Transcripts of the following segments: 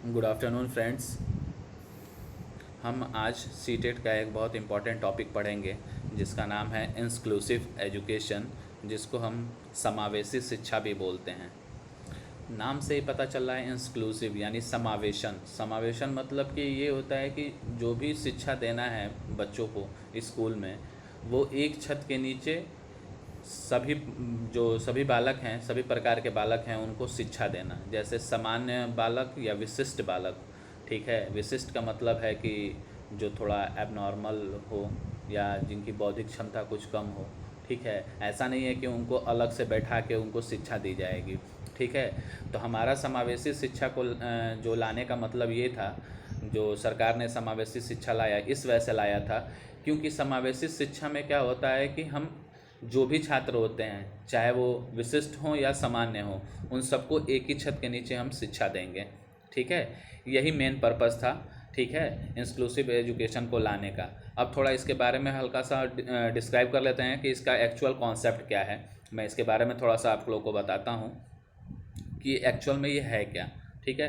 Good afternoon friends. हम आज CTET का एक बहुत इम्पॉर्टेंट टॉपिक पढ़ेंगे जिसका नाम है इंक्लूसिव एजुकेशन, जिसको हम समावेशी शिक्षा भी बोलते हैं। नाम से ही पता चल रहा है इंक्लूसिव यानी समावेशन। समावेशन मतलब कि ये होता है कि जो भी शिक्षा देना है बच्चों को स्कूल में, वो एक छत के नीचे सभी जो सभी बालक हैं, सभी प्रकार के बालक हैं, उनको शिक्षा देना। जैसे सामान्य बालक या विशिष्ट बालक। ठीक है, विशिष्ट का मतलब है कि जो थोड़ा एबनॉर्मल हो या जिनकी बौद्धिक क्षमता कुछ कम हो। ठीक है, ऐसा नहीं है कि उनको अलग से बैठा के उनको शिक्षा दी जाएगी। ठीक है, तो हमारा समावेशी शिक्षा को जो लाने का मतलब ये था, जो सरकार ने समावेशी शिक्षा लाया इस वजह से लाया था क्योंकि समावेशी शिक्षा में क्या होता है कि हम जो भी छात्र होते हैं, चाहे वो विशिष्ट हों या सामान्य हों, उन सबको एक ही छत के नीचे हम शिक्षा देंगे। ठीक है, यही मेन पर्पस था। ठीक है, इंक्लूसिव एजुकेशन को लाने का। अब थोड़ा इसके बारे में हल्का सा डिस्क्राइब कर लेते हैं कि इसका एक्चुअल कॉन्सेप्ट क्या है। मैं इसके बारे में थोड़ा सा आप लोगों को बताता हूँ कि एक्चुअल में ये है क्या। ठीक है,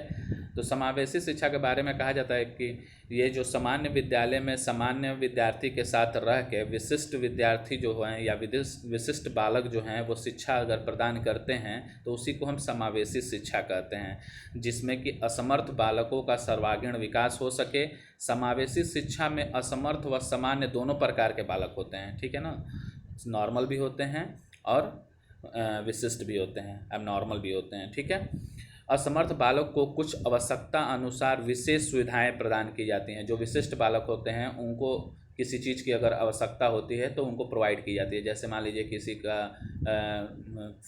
तो समावेशी शिक्षा के बारे में कहा जाता है कि ये जो सामान्य विद्यालय में सामान्य विद्यार्थी के साथ रह के विशिष्ट विद्यार्थी जो हैं या विशिष्ट बालक जो हैं वो शिक्षा अगर प्रदान करते हैं तो उसी को हम समावेशी शिक्षा कहते हैं, जिसमें कि असमर्थ बालकों का सर्वांगीण विकास हो सके। समावेशी शिक्षा में असमर्थ व सामान्य दोनों प्रकार के बालक होते हैं। ठीक है ना, नॉर्मल भी होते हैं और विशिष्ट भी होते हैं, अब नॉर्मल भी होते हैं। ठीक है, असमर्थ बालक को कुछ आवश्यकता अनुसार विशेष सुविधाएं प्रदान की जाती हैं। जो विशिष्ट बालक होते हैं उनको किसी चीज़ की अगर आवश्यकता होती है तो उनको प्रोवाइड की जाती है। जैसे मान लीजिए किसी का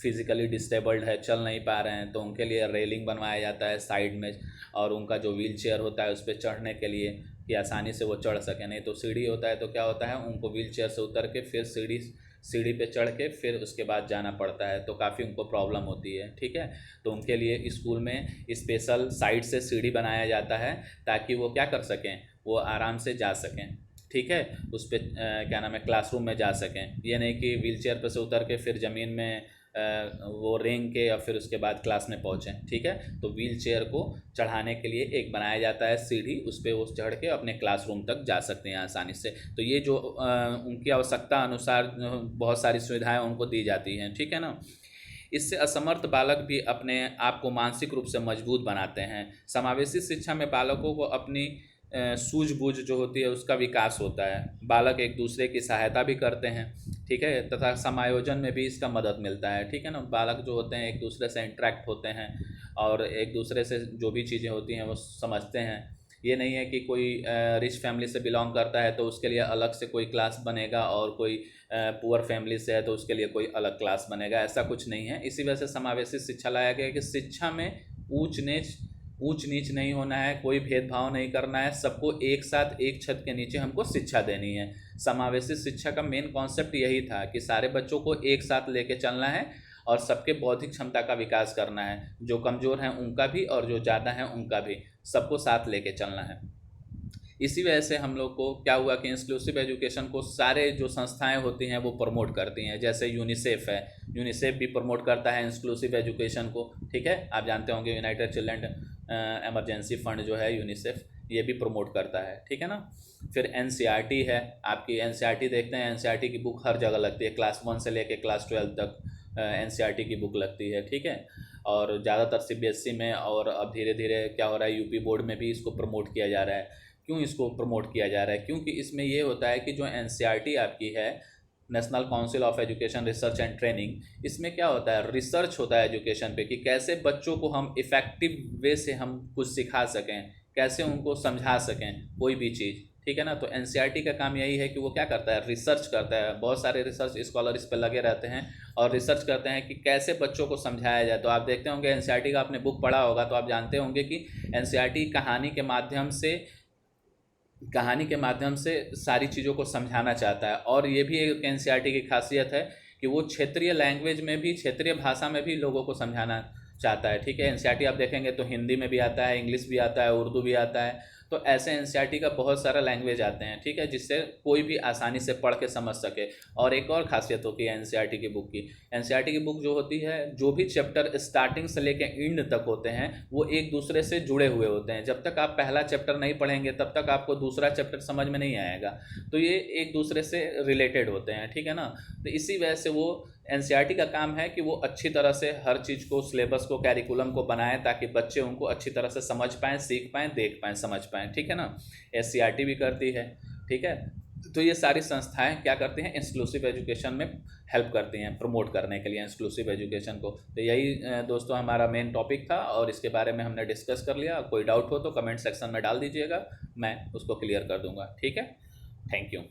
फिज़िकली डिसेबल्ड है, चल नहीं पा रहे हैं, तो उनके लिए रेलिंग बनवाया जाता है साइड में, और उनका जो व्हील चेयर होता है उस पर चढ़ने के लिए कि आसानी से वो चढ़ सकें। नहीं तो सीढ़ी होता है तो क्या होता है, उनको व्हील चेयर से उतर के फिर सीढ़ी सीढ़ी पे चढ़ के फिर उसके बाद जाना पड़ता है, तो काफ़ी उनको प्रॉब्लम होती है। ठीक है, तो उनके लिए स्कूल में स्पेशल साइड से सीढ़ी बनाया जाता है ताकि वो क्या कर सकें, वो आराम से जा सकें। ठीक है, उस पर क्या नाम है, क्लासरूम में जा सकें। ये नहीं कि व्हील चेयर पर से उतर के फिर ज़मीन में वो रेंग के और फिर उसके बाद क्लास में पहुँचें। ठीक है, तो व्हील चेयर को चढ़ाने के लिए एक बनाया जाता है सीढ़ी, उस पर वो चढ़ के अपने क्लासरूम तक जा सकते हैं आसानी से। तो ये जो उनकी आवश्यकता अनुसार बहुत सारी सुविधाएं उनको दी जाती हैं। ठीक है ना, इससे असमर्थ बालक भी अपने आप को मानसिक रूप से मजबूत बनाते हैं। समावेशी शिक्षा में बालकों को अपनी सूझबूझ जो होती है उसका विकास होता है। बालक एक दूसरे की सहायता भी करते हैं। ठीक है, तथा समायोजन में भी इसका मदद मिलता है। ठीक है ना, बालक जो होते हैं एक दूसरे से इंटरेक्ट होते हैं और एक दूसरे से जो भी चीज़ें होती हैं वो समझते हैं। ये नहीं है कि कोई रिच फैमिली से बिलोंग करता है तो उसके लिए अलग से कोई क्लास बनेगा और कोई पुअर फैमिली से है तो उसके लिए कोई अलग क्लास बनेगा, ऐसा कुछ नहीं है। इसी वजह से समावेशी शिक्षा लाया गया कि शिक्षा में ऊंच नीच नहीं होना है, कोई भेदभाव नहीं करना है, सबको एक साथ एक छत के नीचे हमको शिक्षा देनी है। समावेशी शिक्षा का मेन कॉन्सेप्ट यही था कि सारे बच्चों को एक साथ लेके चलना है और सबके बौद्धिक क्षमता का विकास करना है, जो कमज़ोर हैं उनका भी और जो ज़्यादा हैं उनका भी, सबको साथ लेके चलना है। इसी वजह से हम लोग को क्या हुआ कि इंक्लूसिव एजुकेशन को सारे जो संस्थाएं होती हैं वो प्रमोट करती हैं। जैसे यूनिसेफ है, यूनिसेफ भी प्रमोट करता है इंक्लूसिव एजुकेशन को। ठीक है, आप जानते होंगे यूनाइटेड चिल्ड्रन एमरजेंसी फंड जो है यूनिसेफ, ये भी प्रमोट करता है। ठीक है ना, फिर एनसीईआरटी है, आपकी एनसीईआरटी देखते हैं, एनसीईआरटी की बुक हर जगह लगती है, क्लास 1 से लेकर क्लास 12 तक एनसीईआरटी की बुक लगती है। ठीक है, और ज़्यादातर सीबीएसई में, और अब धीरे धीरे क्या हो रहा है यूपी बोर्ड में भी इसको प्रमोट किया जा रहा है। क्यों इसको प्रमोट किया जा रहा है, क्योंकि इसमें ये होता है कि जो एनसीईआरटी आपकी है, national council of education research and training, इसमें क्या होता है, रिसर्च होता है एजुकेशन पे कि कैसे बच्चों को हम इफ़ेक्टिव वे से हम कुछ सिखा सकें, कैसे उनको समझा सकें कोई भी चीज़। ठीक है ना, तो एनसीईआरटी का काम यही है कि वो क्या करता है, रिसर्च करता है। बहुत सारे रिसर्च स्कॉलर इस पर लगे रहते हैं और रिसर्च करते हैं कि कैसे बच्चों को समझाया जाए। तो आप देखते होंगे एनसीईआरटी का आपने बुक पढ़ा होगा तो आप जानते होंगे कि एनसीईआरटी कहानी के माध्यम से सारी चीज़ों को समझाना चाहता है। और ये भी एक एनसीईआरटी की खासियत है कि वो क्षेत्रीय लैंग्वेज में भी, क्षेत्रीय भाषा में भी लोगों को समझाना चाहता है। ठीक है, एनसीईआरटी आप देखेंगे तो हिंदी में भी आता है, इंग्लिश भी आता है, उर्दू भी आता है। तो ऐसे एनसीईआरटी का बहुत सारा लैंग्वेज आते हैं। ठीक है, जिससे कोई भी आसानी से पढ़ के समझ सके। और एक और खासियत होती है एनसीईआरटी की बुक की, एनसीईआरटी की बुक जो होती है, जो भी चैप्टर स्टार्टिंग से लेके एंड तक होते हैं वो एक दूसरे से जुड़े हुए होते हैं। जब तक आप पहला चैप्टर नहीं पढ़ेंगे तब तक आपको दूसरा चैप्टर समझ में नहीं आएगा। तो ये एक दूसरे से रिलेटेड होते हैं। ठीक है ना, तो इसी वजह से वो एनसीईआरटी का काम है कि वो अच्छी तरह से हर चीज़ को, सिलेबस को, कैरिकुलम को बनाए ताकि बच्चे उनको अच्छी तरह से समझ पाएँ, सीख पाएँ, देख पाएँ, समझ पाएँ। ठीक है ना, एससीईआरटी भी करती है। ठीक है, तो ये सारी संस्थाएं क्या करती हैं, इंक्लूसिव एजुकेशन में हेल्प करती हैं, प्रमोट करने के लिए इंक्लूसिव एजुकेशन को। तो यही दोस्तों हमारा मेन टॉपिक था और इसके बारे में हमने डिस्कस कर लिया। कोई डाउट हो तो कमेंट सेक्शन में डाल दीजिएगा, मैं उसको क्लियर कर दूंगा। ठीक है, थैंक यू।